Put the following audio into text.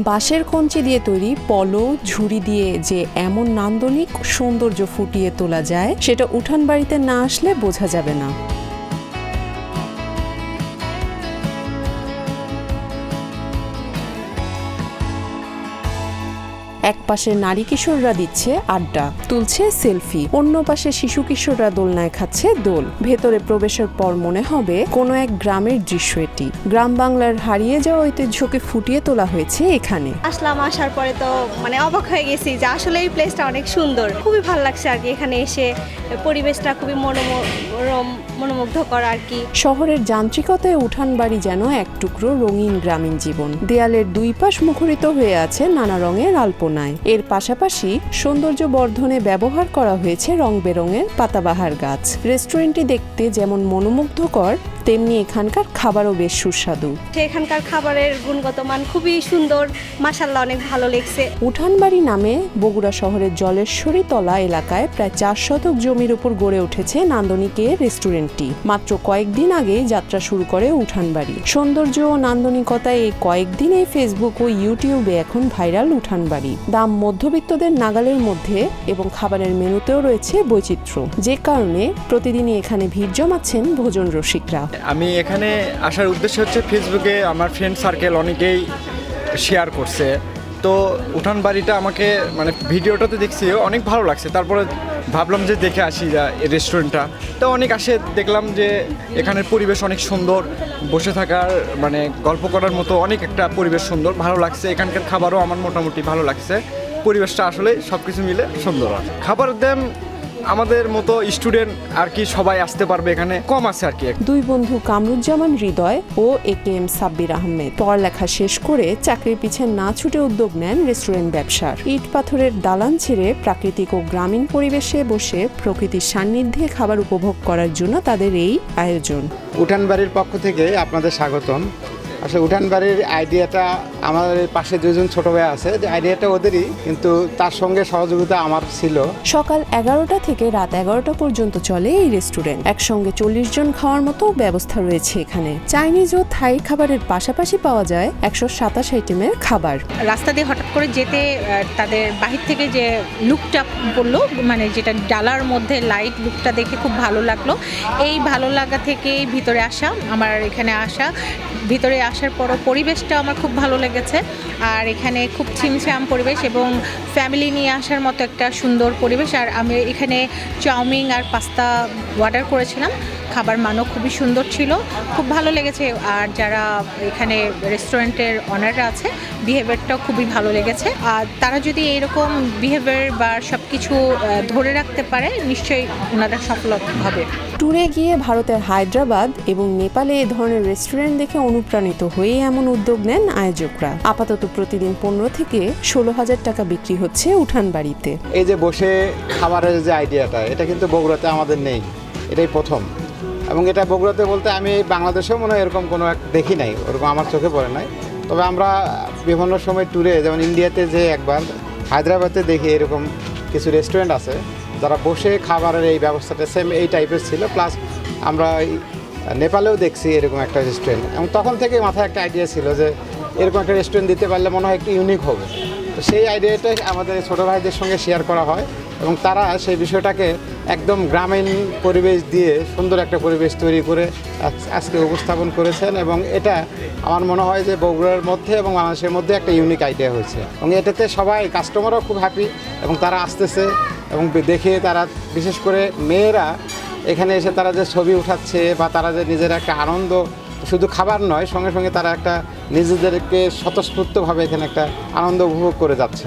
বাঁশের কঞ্চি দিয়ে তৈরি পলো ঝুড়ি দিয়ে যে এমন নান্দনিক সৌন্দর্য ফুটিয়ে তোলা যায় সেটা উঠান বাড়িতে না আসলে বোঝা যাবে না। এক পাশে নারী কিশোররা দিচ্ছে আড্ডা, তুলছে সেলফি, অন্য পাশে শিশু কিশোররা দোলনায় খাচ্ছে দোল। ভেতরে প্রবেশের পর মনে হবে কোনো এক গ্রামের দৃশ্য এটি। গ্রাম বাংলার হারিয়ে যাওয়া ঐতিহ্যকে ফুটিয়ে তোলা হয়েছে এখানে। আসার পরে তো অবাক হয়ে গেছি যে আসলে এই প্লেসটা অনেক সুন্দর, খুবই ভালো লাগছে আর কি। এখানে এসে পরিবেশটা খুবই মনোমুগ্ধকর আর কি। শহরের যান্ত্রিকতায় উঠান বাড়ি যেন এক টুকরো রঙিন গ্রামীণ জীবন। দেয়ালের দুই পাশ মুখরিত হয়ে আছে নানা রঙের আলপনায়। এর পাশাপাশি সৌন্দর্য বর্ধনে ব্যবহার করা হয়েছে রং বেরঙের পাতাবাহার গাছ। রেস্টুরেন্টটি দেখতে যেমন মনোমুগ্ধকর, তেমনি এখানকার খাবারও বেশ সুস্বাদু। এখানকার খাবারের গুণগত মান খুবই সুন্দর, মাশাআল্লাহ অনেক ভালো লেগেছে। উঠানবাড়ি নামে বগুড়া শহরের জলেশ্বরী তলা এলাকায় প্রায় 4 শতক জমির উপর গড়ে উঠেছে নান্দনিক এর রেস্টুরেন্টটি। মাত্র কয়েকদিন আগেই যাত্রা শুরু করে উঠানবাড়ি। সৌন্দর্য ও নান্দনিকতায় এই কয়েকদিনে ফেসবুক ও ইউটিউবে এখন ভাইরাল উঠানবাড়ি। দাম মধ্যবিত্তদের নাগালের মধ্যে এবং খাবারের মেনুতেও রয়েছে বৈচিত্র্য, যে কারণে প্রতিদিনই এখানে ভিড় জমাচ্ছেন ভোজন রসিকরা। আমি এখানে আসার উদ্দেশ্য হচ্ছে ফেসবুকে আমার ফ্রেন্ড সার্কেল অনেকেই শেয়ার করছে, তো উঠান বাড়িটা আমাকে ভিডিওটাতে দেখছি অনেক ভালো লাগছে। তারপরে ভাবলাম যে দেখে আসি রেস্টুরেন্টটা, তো অনেক আসে দেখলাম যে এখানের পরিবেশ অনেক সুন্দর, বসে থাকার গল্প করার মতো অনেক একটা পরিবেশ সুন্দর, ভালো লাগছে। এখানকার খাবারও আমার মোটামুটি ভালো লাগছে। পরিবেশটা আসলে সব কিছু মিলে সুন্দর আছে। খাবারের দাম আমাদের মতো স্টুডেন্ট আর কি সবাই আসতে পারবে, এখানে কম আছে আর কি। দুই বন্ধু কামরুজ্জামান হৃদয় ও AKM সাব্বির আহমেদ পড়ালেখা শেষ করে চাকরির পিছে না ছুটে উদ্যোগ নেন রেস্টুরেন্ট ব্যবসার। ইট পাথরের দালান ছেড়ে প্রাকৃতিক ও গ্রামীণ পরিবেশে বসে প্রকৃতির সান্নিধ্যে খাবার উপভোগ করার জন্য তাদের এই আয়োজন। উঠান বাড়ির পক্ষ থেকে আপনাদের স্বাগতম। আসলে উঠান বাড়ির আইডিয়াটা আমাদের পাশে দুজন ছোট ভাই আছে, যে আইডিয়াটা ওদেরই, কিন্তু তার সঙ্গে সহযোগিতা আমার ছিল। সকাল 11টা থেকে রাত 11টা পর্যন্ত চলে এই রেস্টুরেন্ট। একসঙ্গে 40 জন খাওয়ার মতো ব্যবস্থা রয়েছে এখানে। চাইনিজ ও থাই খাবারের পাশাপাশি পাওয়া যায় 127 আইটেমের খাবার। রাস্তা দিয়ে হঠাৎ করে যেতে তাদের বাহির থেকে যে লুকটা পড়লো, যেটা ডালার মধ্যে লাইট লুকটা দেখে খুব ভালো লাগলো। এই ভালো লাগা থেকেই ভিতরে আসা, আমার এখানে আসা। ভিতরে আসার পরও পরিবেশটা আমার খুব ভালো লেগেছে। আর এখানে খুব ছিমছাম পরিবেশ এবং ফ্যামিলি নিয়ে আসার মতো একটা সুন্দর পরিবেশ। আর আমি এখানে চাউমিন আর পাস্তা অর্ডার করেছিলাম, খাবার মানও খুবই সুন্দর ছিল, খুব ভালো লেগেছে। আর যারা এখানে রেস্টুরেন্টের অনাররা আছে, বিহেভিয়ারটাও খুবই ভালো লেগেছে। আর তারা যদি এরকম বিহেভিয়ার বা সব কিছু ধরে রাখতে পারে, নিশ্চয়ই ওনারা সফল হবে। ট্যুরে গিয়ে ভারতের হায়দ্রাবাদ এবং নেপালে এ ধরনের রেস্টুরেন্ট দেখে অনুপ্রাণিত হয়ে এমন উদ্যোগ নেন আয়োজকরা। আপাতত প্রতিদিন 15 থেকে 16,000 টাকা বিক্রি হচ্ছে উঠান বাড়িতে। এই যে বসে খাবারের যে আইডিয়াটা, এটা কিন্তু বগুড়াতে আমাদের নেই, এটাই প্রথম। এবং এটা বগুড়াতে বলতে আমি বাংলাদেশেও মনে হয় এরকম কোনো দেখি নাই, ওরকম আমার চোখে পড়ে নাই। তবে আমরা বিভিন্ন সময় ট্যুরে, যেমন ইন্ডিয়াতে যে একবার, হায়দ্রাবাদে দেখি এরকম কিছু রেস্টুরেন্ট আছে যারা বসে খাবারের এই ব্যবস্থাটা সেম এই টাইপের ছিল। প্লাস আমরা নেপালেও দেখছি এরকম একটা রেস্টুরেন্ট, এবং তখন থেকে মাথায় একটা আইডিয়া ছিল যে এরকম একটা রেস্টুরেন্ট দিতে পারলে মনে হয় একটু ইউনিক হবে। তো সেই আইডিয়াটাই আমাদের ছোটো ভাইদের সঙ্গে শেয়ার করা হয়, এবং তারা সেই বিষয়টাকে একদম গ্রামীণ পরিবেশ দিয়ে সুন্দর একটা পরিবেশ তৈরি করে আজকে উপস্থাপন করেছেন। এবং এটা আমার মনে হয় যে বগুড়ার মধ্যে এবং বাংলাদেশের মধ্যে একটা ইউনিক আইডিয়া হয়েছে, এবং এটাতে সবাই কাস্টমারও খুব হ্যাপি, এবং তারা আসতেছে এবং দেখে তারা, বিশেষ করে মেয়েরা এখানে এসে তারা যে ছবি উঠাচ্ছে বা তারা যে নিজের একটা আনন্দ, শুধু খাবার নয়, সঙ্গে সঙ্গে তারা একটা নিজেদেরকে স্বতঃস্ফূর্তভাবে এখানে একটা আনন্দ উপভোগ করে যাচ্ছে।